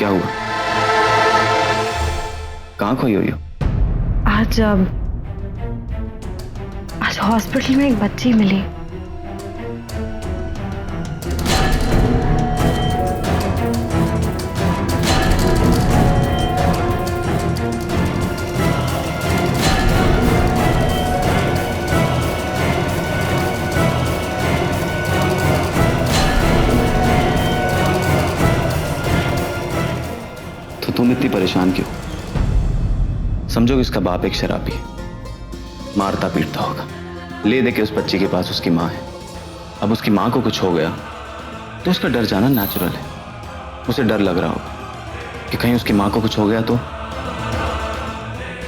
क्या हुआ? कहाँ खोई हुई हो? आज हॉस्पिटल में एक बच्ची मिली। तो तुम इतनी परेशान क्यों? समझो कि इसका बाप एक शराबी है, मारता पीटता होगा। ले दे के उस बच्ची के पास उसकी माँ है। अब उसकी माँ को कुछ हो गया तो उसका डर जाना नेचुरल है। उसे डर लग रहा होगा कि कहीं उसकी माँ को कुछ हो गया तो।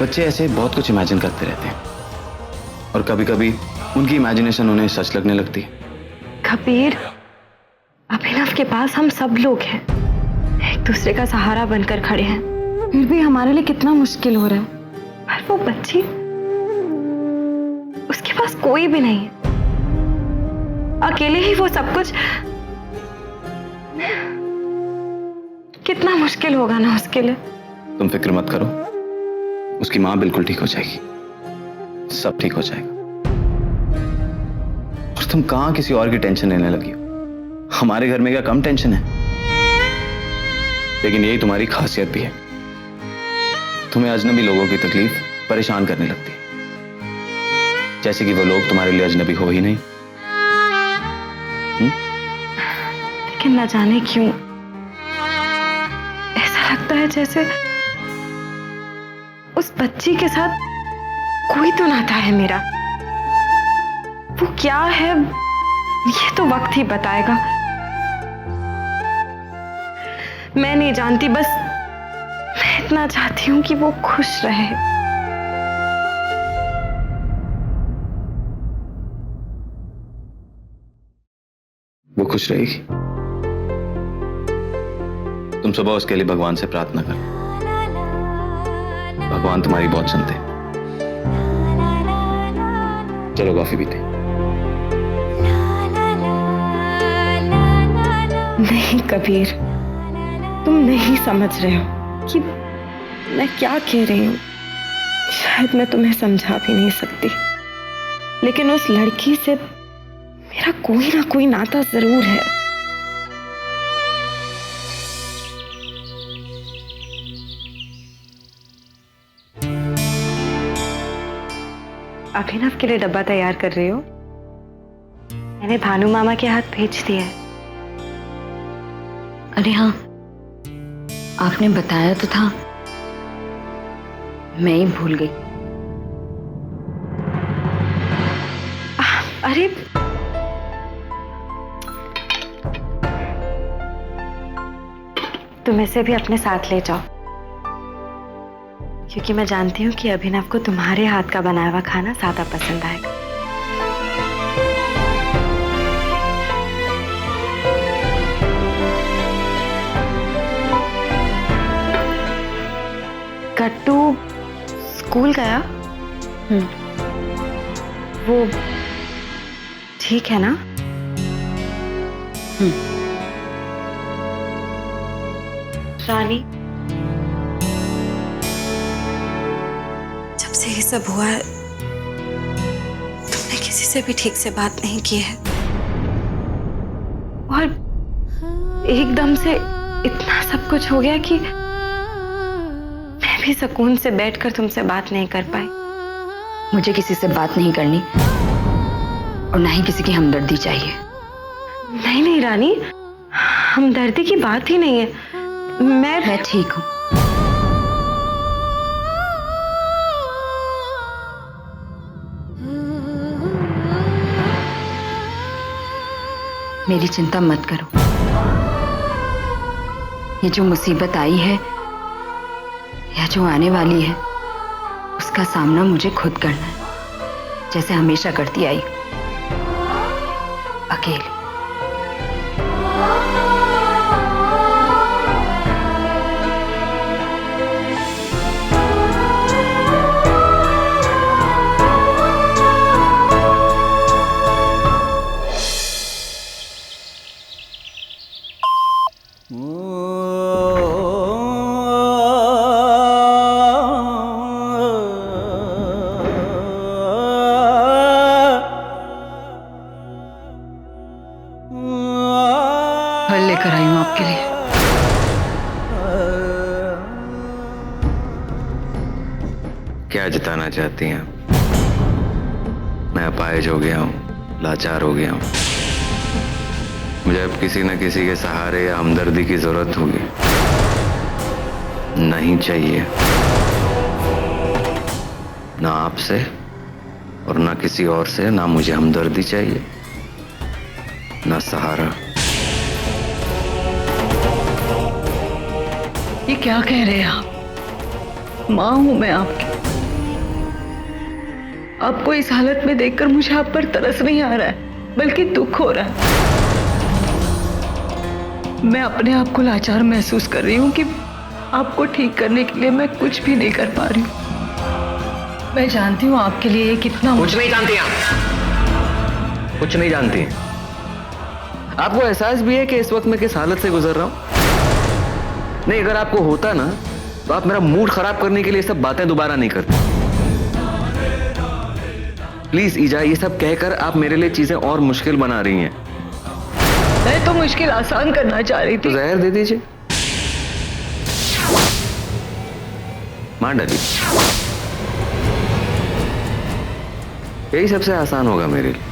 बच्चे ऐसे बहुत कुछ इमेजिन करते रहते हैं और कभी कभी उनकी इमेजिनेशन उन्हें सच लगने लगती है। कबीर, अभिनव के पास हम सब लोग हैं, एक दूसरे का सहारा बनकर खड़े हैं। फिर भी हमारे लिए कितना मुश्किल हो रहा है। पर वो बच्ची, उसके पास कोई भी नहीं है, अकेले ही वो सब कुछ। कितना मुश्किल होगा ना उसके लिए। तुम फिक्र मत करो, उसकी माँ बिल्कुल ठीक हो जाएगी, सब ठीक हो जाएगा। और तुम कहां किसी और की टेंशन लेने लगी हो? हमारे घर में क्या कम टेंशन है? लेकिन यही तुम्हारी खासियत भी है, तुम्हें अजनबी लोगों की तकलीफ परेशान करने लगती है, जैसे कि वो लोग तुम्हारे लिए अजनबी हो ही नहीं। लेकिन न जाने क्यों ऐसा लगता है जैसे उस बच्ची के साथ कोई तो नाता है मेरा। वो क्या है ये तो वक्त ही बताएगा। मैं नहीं जानती, बस मैं इतना चाहती हूं कि वो खुश रहे। वो खुश रहेगी। तुम सुबह उसके लिए भगवान से प्रार्थना करो, भगवान तुम्हारी बहुत सुनते हैं। चलो कॉफी पीते। नहीं कबीर, तुम नहीं समझ रहे हो कि मैं क्या कह रही हूं। शायद मैं तुम्हें समझा भी नहीं सकती, लेकिन उस लड़की से मेरा कोई ना कोई नाता जरूर है। अभिनव के लिए डब्बा तैयार कर रही हो? मैंने भानु मामा के हाथ भेज दिया है। अरे हाँ, आपने बताया तो था, मैं ही भूल गई। अरे तुम इसे भी अपने साथ ले जाओ, क्योंकि मैं जानती हूँ कि अभिनव को तुम्हारे हाथ का बनाया हुआ खाना ज्यादा पसंद आएगा। कट्टू स्कूल गया? वो ठीक है ना? रानी, जब से ये सब हुआ है तुमने किसी से भी ठीक से बात नहीं की है, और एकदम से इतना सब कुछ हो गया कि मैं भी सुकून से बैठकर तुमसे बात नहीं कर पाई। मुझे किसी से बात नहीं करनी और ना ही किसी की हमदर्दी चाहिए। नहीं नहीं रानी, हमदर्दी की बात ही नहीं है। मैं ठीक हूं। मेरी चिंता मत करो। ये जो मुसीबत आई है या जो आने वाली है, उसका सामना मुझे खुद करना है, जैसे हमेशा करती आई, अकेले। आपके लिए। क्या जताना चाहती हैं आप? मैं अपाहिज हो गया हूँ, लाचार हो गया हूँ। मुझे अब किसी न किसी के सहारे या हमदर्दी की जरूरत होगी। नहीं चाहिए ना आपसे और ना किसी और से, ना मुझे हमदर्दी चाहिए ना सहारा। ये क्या कह रहे हैं आप? माँ हूं मैं आपकी। आपको इस हालत में देखकर मुझे आप पर तरस नहीं आ रहा है, बल्कि दुख हो रहा है। मैं अपने आप को लाचार महसूस कर रही हूँ कि आपको ठीक करने के लिए मैं कुछ भी नहीं कर पा रही हूँ। मैं जानती हूँ आपके लिए ये कितना कुछ नहीं जानती आप, कुछ नहीं जानती। आपको एहसास भी है कि इस वक्त मैं किस हालत से गुजर रहा हूं? नहीं, अगर आपको होता ना तो आप मेरा मूड खराब करने के लिए सब बातें दोबारा नहीं करते। प्लीज ईजा, ये सब कहकर आप मेरे लिए चीजें और मुश्किल बना रही हैं। मैं तो मुश्किल आसान करना चाह रही तो थी। जहर दे दीजिए, मार डालिए। यही सबसे आसान होगा मेरे लिए।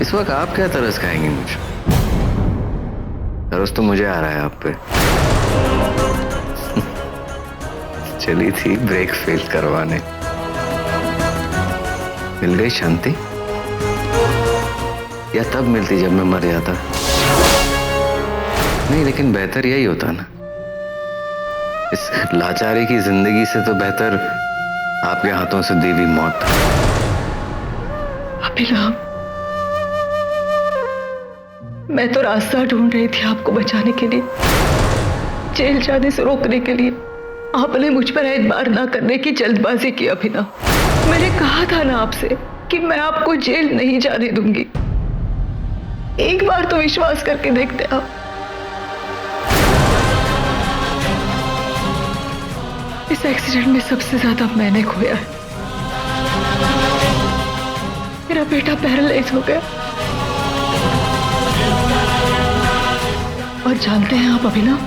इस वक्त आप क्या तरस खाएंगे मुझे? तरस तो मुझे आ रहा है आप पे। चली थी ब्रेक फेल करवाने, मिल गई शांति, या तब मिलती जब मैं मर जाता? नहीं, लेकिन बेहतर यही होता ना। इस लाचारी की जिंदगी से तो बेहतर आपके हाथों से दी हुई मौत। अभिलाभ, मैं तो रास्ता ढूंढ रही थी आपको बचाने के लिए, जेल जाने से रोकने के लिए। आपने मुझ पर एतबार ना करने की जल्दबाजी की अभिनव। मैंने कहा था ना आपसे कि मैं आपको जेल नहीं जाने दूंगी। एक बार तो विश्वास करके देखते आप। इस एक्सीडेंट में सबसे ज्यादा मैंने खोया है। मेरा बेटा पैरालाइज हो गया। और जानते हैं आप अभिनव,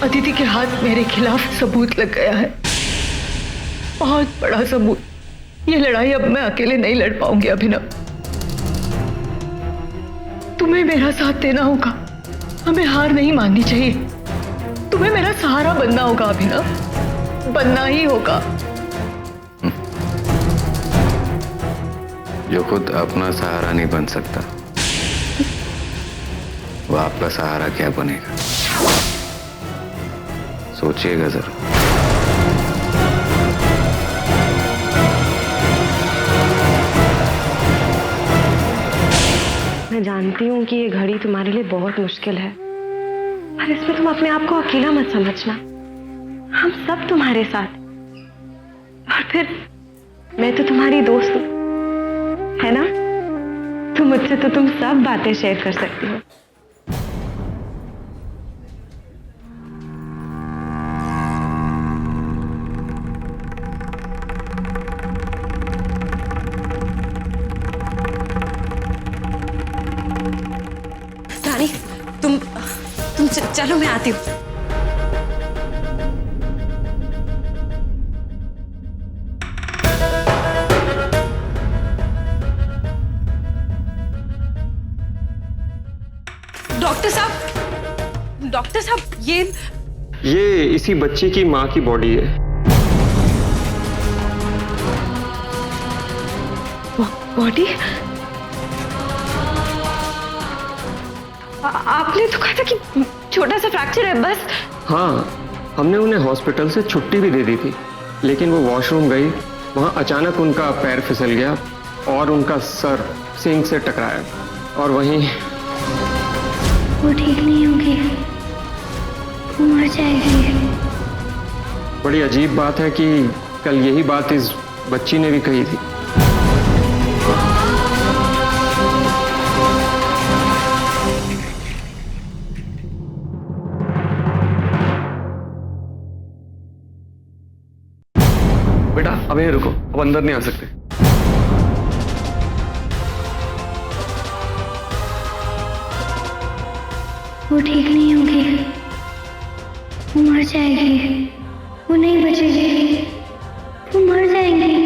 अदिति के हाथ मेरे खिलाफ सबूत लग गया है, बहुत बड़ा सबूत। ये लड़ाई अब मैं अकेले नहीं लड़ पाऊंगी अभिनव। तुम्हें मेरा साथ देना होगा, हमें हार नहीं माननी चाहिए। तुम्हें मेरा सहारा बनना होगा अभिनव, बनना ही होगा। जो खुद अपना सहारा नहीं बन सकता, वो आपका सहारा क्या बनेगा? सोचिएगा जरा। मैं जानती हूँ कि ये घड़ी तुम्हारे लिए बहुत मुश्किल है, पर इसमें तुम अपने आप को अकेला मत समझना। हम सब तुम्हारे साथ, और फिर मैं तो तुम्हारी दोस्त हूँ, है ना? तो मुझसे तो तुम सब बातें शेयर कर सकती हो। रानी, तुम चलो, मैं आती हूँ। डॉक्टर साहब, ये इसी बच्चे की माँ की बॉडी है। बॉडी? आपने तो कहा था कि छोटा सा फ्रैक्चर है बस। हाँ, हमने उन्हें हॉस्पिटल से छुट्टी भी दे दी थी, लेकिन वो वॉशरूम गई, वहाँ अचानक उनका पैर फिसल गया और उनका सर सिंक से टकराया, और वहीं वो ठीक नहीं होगी, वो मर जाएगी। बड़ी अजीब बात है कि कल यही बात इस बच्ची ने भी कही थी। बेटा, अब यहीं रुको, अब अंदर नहीं आ सकते। वो ठीक नहीं होगी, वो मर जाएगी, वो नहीं बचेगी, वो मर जाएंगी।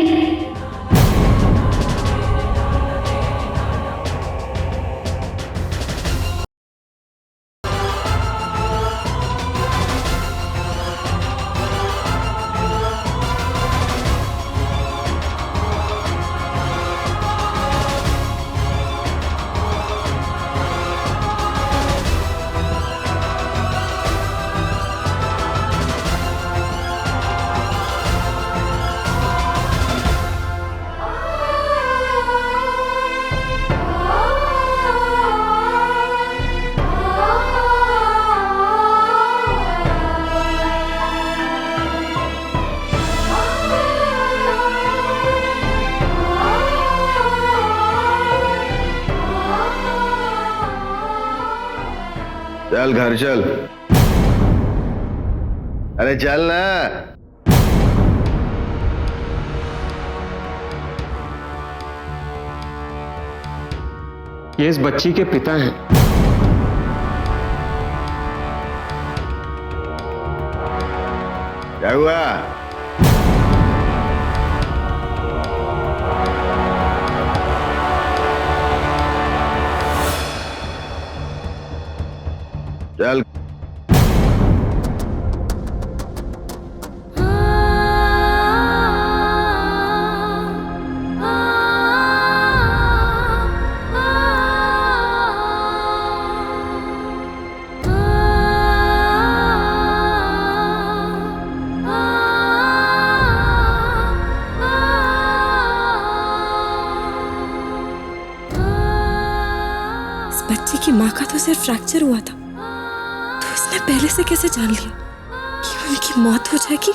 चल घर चल, अरे चल ना। ये इस बच्ची के पिता हैं। क्या हुआ? चल इस बच्चे की माँ का तो सिर्फ फ्रैक्चर हुआ था, तो इसने पहले से कैसे जान लिया कि उनकी मौत हो जाएगी?